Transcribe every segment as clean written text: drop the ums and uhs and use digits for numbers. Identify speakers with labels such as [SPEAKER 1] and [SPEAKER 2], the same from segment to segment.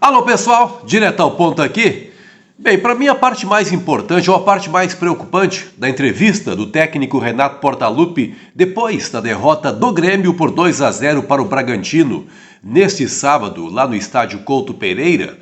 [SPEAKER 1] Alô pessoal, direto ao ponto aqui. Bem, para mim a parte mais importante ou a parte mais preocupante da entrevista do técnico Renato Portaluppi depois da derrota do Grêmio por 2-0 para o Bragantino neste sábado lá no estádio Couto Pereira,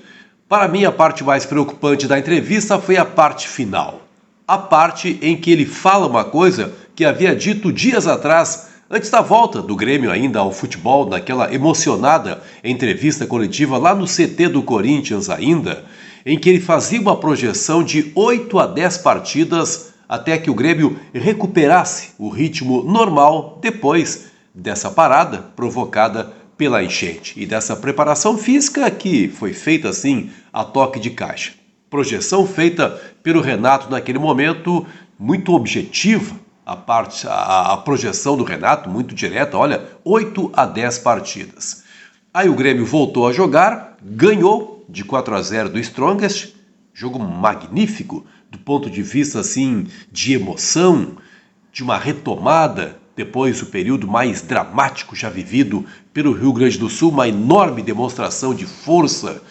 [SPEAKER 1] para mim a parte mais preocupante da entrevista foi a parte final. A parte em que ele fala uma coisa que havia dito dias atrás, antes da volta do Grêmio ainda ao futebol, naquela emocionada entrevista coletiva lá no CT do Corinthians ainda, em que ele fazia uma projeção de 8 a 10 partidas até que o Grêmio recuperasse o ritmo normal depois dessa parada provocada pela enchente e dessa preparação física que foi feita assim a toque de caixa. Projeção feita pelo Renato naquele momento, muito objetiva, a projeção do Renato, muito direta, olha, 8 a 10 partidas. Aí o Grêmio voltou a jogar, ganhou de 4-0 do Strongest, jogo magnífico do ponto de vista assim de emoção, de uma retomada depois do período mais dramático já vivido pelo Rio Grande do Sul, uma enorme demonstração de força,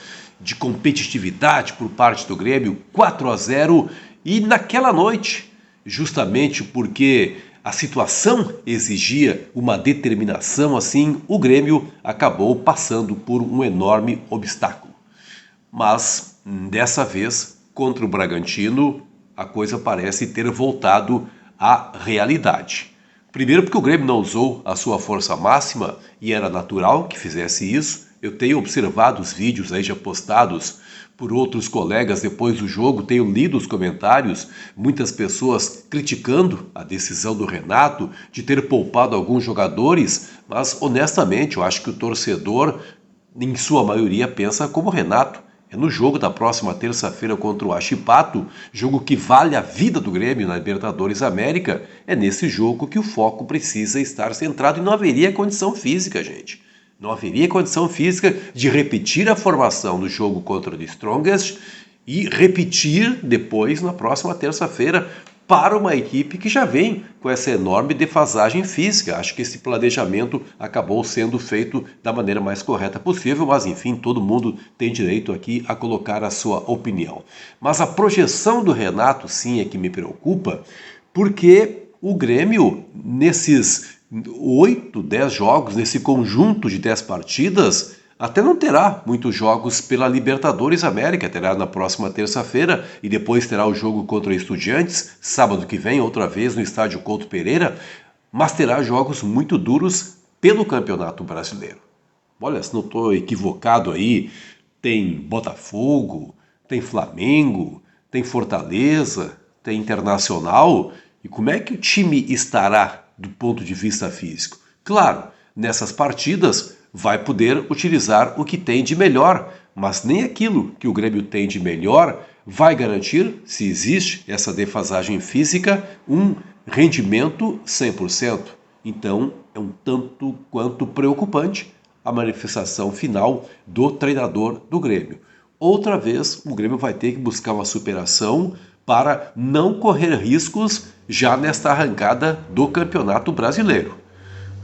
[SPEAKER 1] de competitividade por parte do Grêmio, 4-0, e naquela noite, justamente porque a situação exigia uma determinação assim, o Grêmio acabou passando por um enorme obstáculo. Mas, dessa vez, contra o Bragantino, a coisa parece ter voltado à realidade. Primeiro porque o Grêmio não usou a sua força máxima e era natural que fizesse isso. Eu tenho observado os vídeos aí já postados por outros colegas depois do jogo, tenho lido os comentários, muitas pessoas criticando a decisão do Renato de ter poupado alguns jogadores, mas honestamente eu acho que o torcedor, em sua maioria, pensa como o Renato. É no jogo da próxima terça-feira contra o Huachipato, jogo que vale a vida do Grêmio na Libertadores América, é nesse jogo que o foco precisa estar centrado e não haveria condição física, gente. Não haveria condição física de repetir a formação do jogo contra o The Strongest e repetir depois na próxima terça-feira para uma equipe que já vem com essa enorme defasagem física. Acho que esse planejamento acabou sendo feito da maneira mais correta possível, mas enfim, todo mundo tem direito aqui a colocar a sua opinião. Mas a projeção do Renato sim é que me preocupa, porque o Grêmio, nesses 8, 10 jogos, nesse conjunto de 10 partidas, até não terá muitos jogos pela Libertadores América, terá na próxima terça-feira e depois terá o jogo contra o Estudiantes, sábado que vem, outra vez no estádio Couto Pereira, mas terá jogos muito duros pelo Campeonato Brasileiro. Olha, se não estou equivocado aí, tem Botafogo, tem Flamengo, tem Fortaleza, tem Internacional, e como é que o time estará do ponto de vista físico? Claro, nessas partidas vai poder utilizar o que tem de melhor, mas nem aquilo que o Grêmio tem de melhor vai garantir, se existe essa defasagem física, um rendimento 100%. Então é um tanto quanto preocupante a manifestação final do treinador do Grêmio. Outra vez o Grêmio vai ter que buscar uma superação para não correr riscos já nesta arrancada do Campeonato Brasileiro.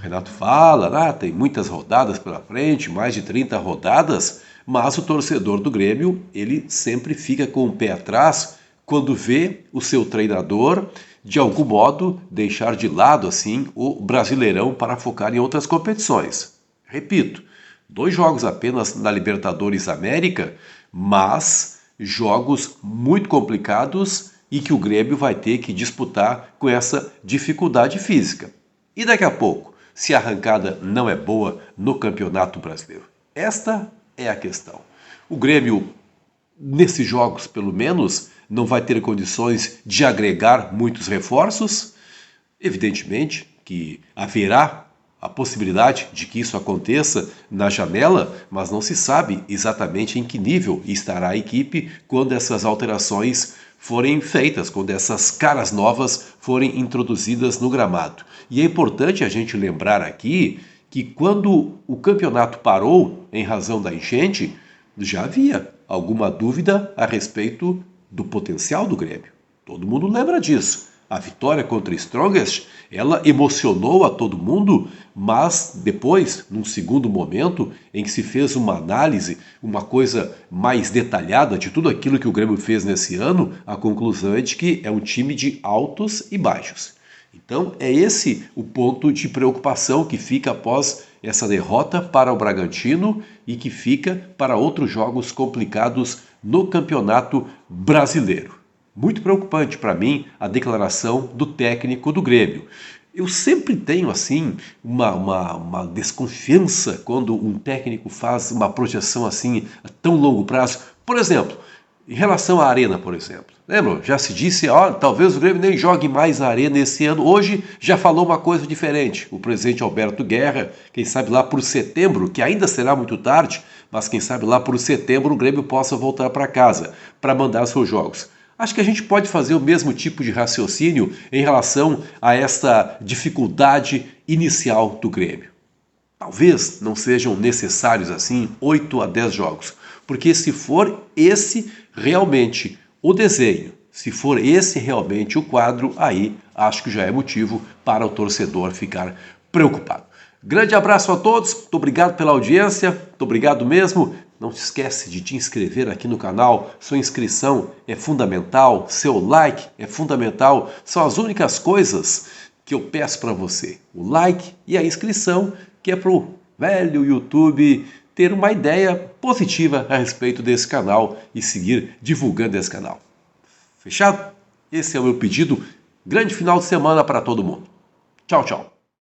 [SPEAKER 1] Renato fala, tem muitas rodadas pela frente, mais de 30 rodadas, mas o torcedor do Grêmio, ele sempre fica com o pé atrás quando vê o seu treinador, de algum modo, deixar de lado assim o Brasileirão para focar em outras competições. Repito, 2 jogos apenas na Libertadores América, mas jogos muito complicados e que o Grêmio vai ter que disputar com essa dificuldade física. E daqui a pouco, se a arrancada não é boa no Campeonato Brasileiro? Esta é a questão. O Grêmio, nesses jogos pelo menos, não vai ter condições de agregar muitos reforços. Evidentemente que haverá a possibilidade de que isso aconteça na janela, mas não se sabe exatamente em que nível estará a equipe quando essas alterações forem feitas, quando essas caras novas forem introduzidas no gramado. E é importante a gente lembrar aqui que quando o campeonato parou em razão da enchente, já havia alguma dúvida a respeito do potencial do Grêmio. Todo mundo lembra disso. A vitória contra o Strongest, ela emocionou a todo mundo, mas depois, num segundo momento, em que se fez uma análise, uma coisa mais detalhada de tudo aquilo que o Grêmio fez nesse ano, a conclusão é de que é um time de altos e baixos. Então é esse o ponto de preocupação que fica após essa derrota para o Bragantino e que fica para outros jogos complicados no Campeonato Brasileiro. Muito preocupante para mim a declaração do técnico do Grêmio. Eu sempre tenho assim uma desconfiança quando um técnico faz uma projeção assim a tão longo prazo. Por exemplo, em relação à Arena, por exemplo. Lembra? Já se disse, talvez o Grêmio nem jogue mais na Arena esse ano. Hoje já falou uma coisa diferente. O presidente Alberto Guerra, quem sabe lá por setembro, que ainda será muito tarde, mas quem sabe lá por setembro o Grêmio possa voltar para casa para mandar seus jogos. Acho que a gente pode fazer o mesmo tipo de raciocínio em relação a esta dificuldade inicial do Grêmio. Talvez não sejam necessários assim 8 a 10 jogos, porque se for esse realmente o desenho, se for esse realmente o quadro, aí acho que já é motivo para o torcedor ficar preocupado. Grande abraço a todos, muito obrigado pela audiência, muito obrigado mesmo. Não se esquece de te inscrever aqui no canal, sua inscrição é fundamental, seu like é fundamental, são as únicas coisas que eu peço para você. O like e a inscrição, que é para o velho YouTube ter uma ideia positiva a respeito desse canal e seguir divulgando esse canal. Fechado? Esse é o meu pedido. Grande final de semana para todo mundo. Tchau, tchau.